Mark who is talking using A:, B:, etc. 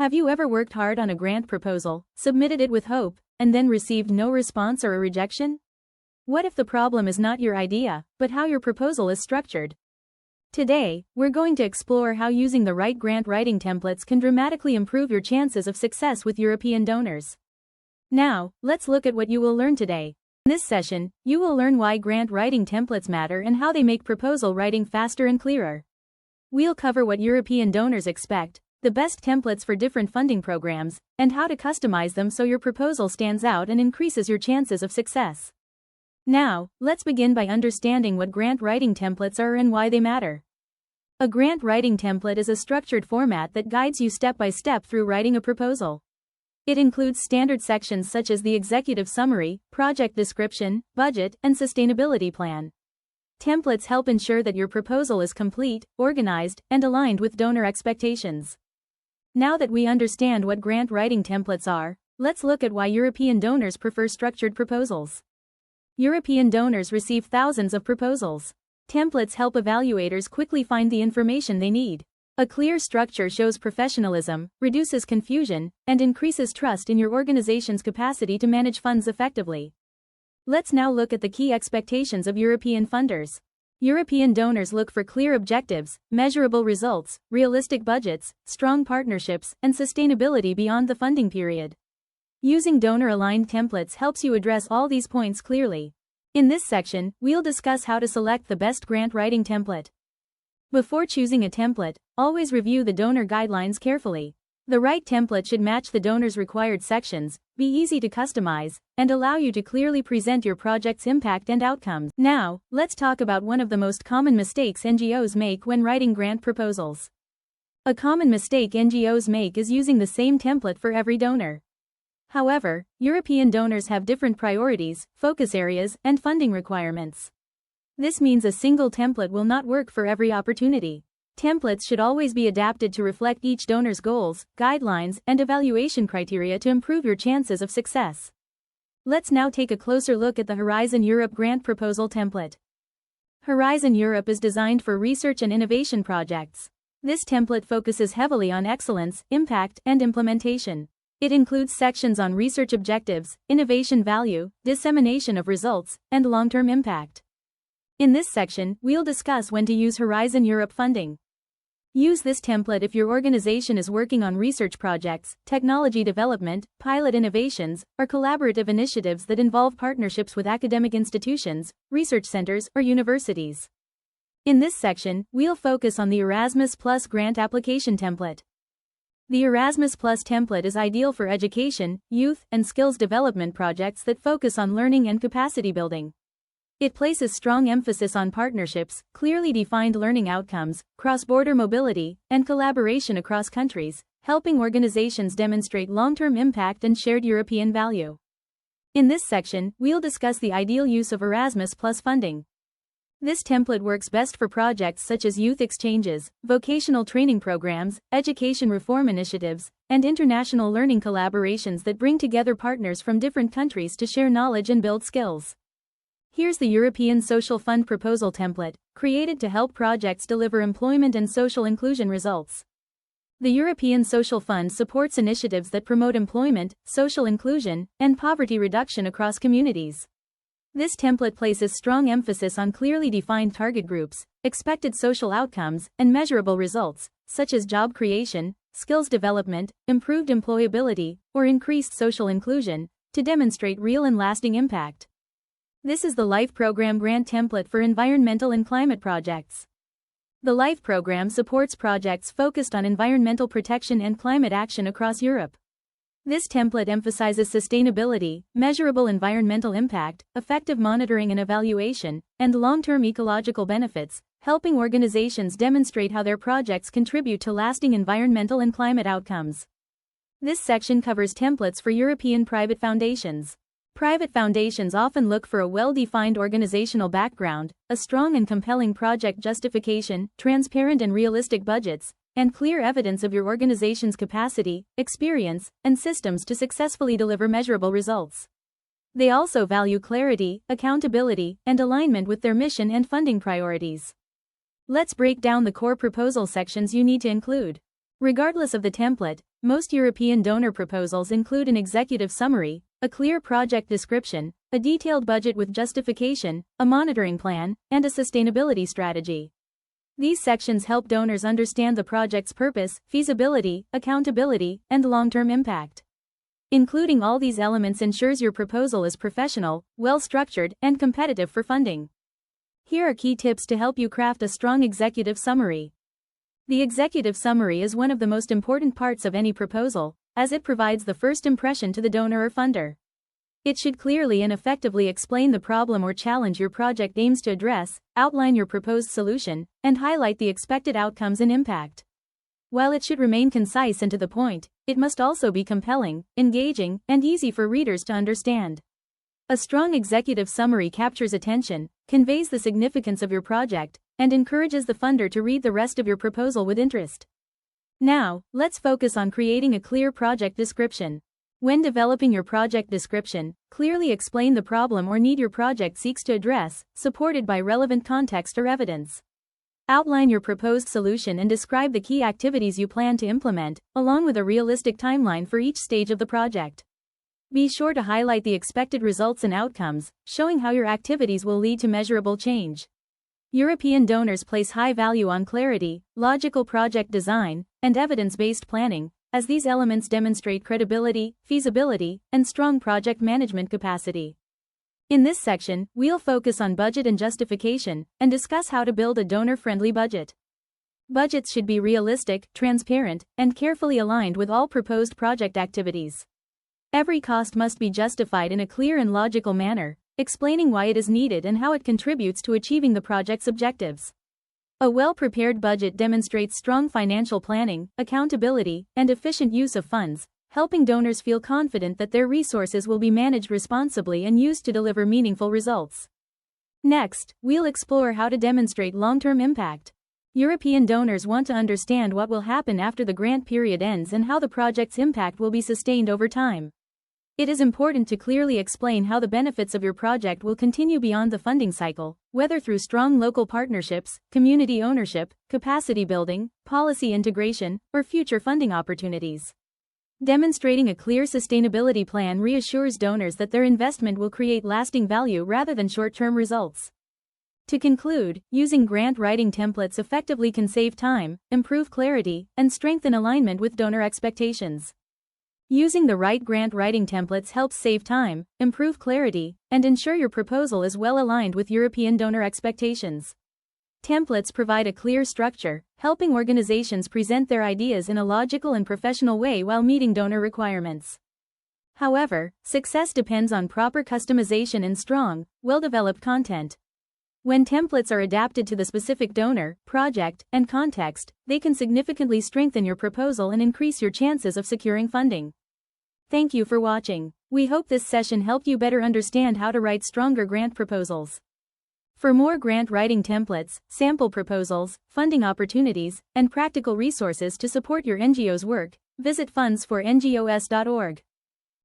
A: Have you ever worked hard on a grant proposal, submitted it with hope, and then received no response or a rejection? What if the problem is not your idea, but how your proposal is structured? Today, we're going to explore how using the right grant writing templates can dramatically improve your chances of success with European donors. Now, let's look at what you will learn today. In this session, you will learn why grant writing templates matter and how they make proposal writing faster and clearer. We'll cover what European donors expect, the best templates for different funding programs, and how to customize them so your proposal stands out and increases your chances of success. Now, let's begin by understanding what grant writing templates are and why they matter. A grant writing template is a structured format that guides you step by step through writing a proposal. It includes standard sections such as the executive summary, project description, budget, and sustainability plan. Templates help ensure that your proposal is complete, organized, and aligned with donor expectations. Now that we understand what grant writing templates are, let's look at why European donors prefer structured proposals. European donors receive thousands of proposals. Templates help evaluators quickly find the information they need. A clear structure shows professionalism, reduces confusion, and increases trust in your organization's capacity to manage funds effectively. Let's now look at the key expectations of European funders. European donors look for clear objectives, measurable results, realistic budgets, strong partnerships, and sustainability beyond the funding period. Using donor-aligned templates helps you address all these points clearly. In this section, we'll discuss how to select the best grant writing template. Before choosing a template, always review the donor guidelines carefully. The right template should match the donor's required sections, be easy to customize, and allow you to clearly present your project's impact and outcomes. Now, let's talk about one of the most common mistakes NGOs make when writing grant proposals. A common mistake NGOs make is using the same template for every donor. However, European donors have different priorities, focus areas, and funding requirements. This means a single template will not work for every opportunity. Templates should always be adapted to reflect each donor's goals, guidelines, and evaluation criteria to improve your chances of success. Let's now take a closer look at the Horizon Europe grant proposal template. Horizon Europe is designed for research and innovation projects. This template focuses heavily on excellence, impact, and implementation. It includes sections on research objectives, innovation value, dissemination of results, and long-term impact. In this section, we'll discuss when to use Horizon Europe funding. Use this template if your organization is working on research projects, technology development, pilot innovations, or collaborative initiatives that involve partnerships with academic institutions, research centers, or universities. In this section, we'll focus on the Erasmus Plus grant application template. The Erasmus Plus template is ideal for education, youth, and skills development projects that focus on learning and capacity building. It places strong emphasis on partnerships, clearly defined learning outcomes, cross-border mobility, and collaboration across countries, helping organizations demonstrate long-term impact and shared European value. In this section, we'll discuss the ideal use of Erasmus Plus funding. This template works best for projects such as youth exchanges, vocational training programs, education reform initiatives, and international learning collaborations that bring together partners from different countries to share knowledge and build skills. Here's the European Social Fund proposal template, created to help projects deliver employment and social inclusion results. The European Social Fund supports initiatives that promote employment, social inclusion, and poverty reduction across communities. This template places strong emphasis on clearly defined target groups, expected social outcomes, and measurable results, such as job creation, skills development, improved employability, or increased social inclusion, to demonstrate real and lasting impact. This is the LIFE program grant template for environmental and climate projects. The LIFE program supports projects focused on environmental protection and climate action across Europe. This template emphasizes sustainability, measurable environmental impact, effective monitoring and evaluation, and long-term ecological benefits, helping organizations demonstrate how their projects contribute to lasting environmental and climate outcomes. This section covers templates for European private foundations. Private foundations often look for a well-defined organizational background, a strong and compelling project justification, transparent and realistic budgets, and clear evidence of your organization's capacity, experience, and systems to successfully deliver measurable results. They also value clarity, accountability, and alignment with their mission and funding priorities. Let's break down the core proposal sections you need to include. Regardless of the template, most European donor proposals include an executive summary, a clear project description, a detailed budget with justification, a monitoring plan, and a sustainability strategy. These sections help donors understand the project's purpose, feasibility, accountability, and long-term impact. Including all these elements ensures your proposal is professional, well-structured, and competitive for funding. Here are key tips to help you craft a strong executive summary. The executive summary is one of the most important parts of any proposal, as it provides the first impression to the donor or funder. It should clearly and effectively explain the problem or challenge your project aims to address, outline your proposed solution, and highlight the expected outcomes and impact. While it should remain concise and to the point, it must also be compelling, engaging, and easy for readers to understand. A strong executive summary captures attention, conveys the significance of your project, and encourages the funder to read the rest of your proposal with interest. Now, let's focus on creating a clear project description. When developing your project description, clearly explain the problem or need your project seeks to address, supported by relevant context or evidence. Outline your proposed solution and describe the key activities you plan to implement, along with a realistic timeline for each stage of the project. Be sure to highlight the expected results and outcomes, showing how your activities will lead to measurable change. European donors place high value on clarity, logical project design, and evidence-based planning, as these elements demonstrate credibility, feasibility, and strong project management capacity. In this section, we'll focus on budget and justification, and discuss how to build a donor-friendly budget. Budgets should be realistic, transparent, and carefully aligned with all proposed project activities. Every cost must be justified in a clear and logical manner, explaining why it is needed and how it contributes to achieving the project's objectives. A well-prepared budget demonstrates strong financial planning, accountability, and efficient use of funds, helping donors feel confident that their resources will be managed responsibly and used to deliver meaningful results. Next, we'll explore how to demonstrate long-term impact. European donors want to understand what will happen after the grant period ends and how the project's impact will be sustained over time. It is important to clearly explain how the benefits of your project will continue beyond the funding cycle, whether through strong local partnerships, community ownership, capacity building, policy integration, or future funding opportunities. Demonstrating a clear sustainability plan reassures donors that their investment will create lasting value rather than short-term results. To conclude, using grant writing templates effectively can save time, improve clarity, and strengthen alignment with donor expectations. Using the right grant writing templates helps save time, improve clarity, and ensure your proposal is well aligned with European donor expectations. Templates provide a clear structure, helping organizations present their ideas in a logical and professional way while meeting donor requirements. However, success depends on proper customization and strong, well-developed content. When templates are adapted to the specific donor, project, and context, they can significantly strengthen your proposal and increase your chances of securing funding. Thank you for watching. We hope this session helped you better understand how to write stronger grant proposals. For more grant writing templates, sample proposals, funding opportunities, and practical resources to support your NGO's work, visit funds4ngos.org.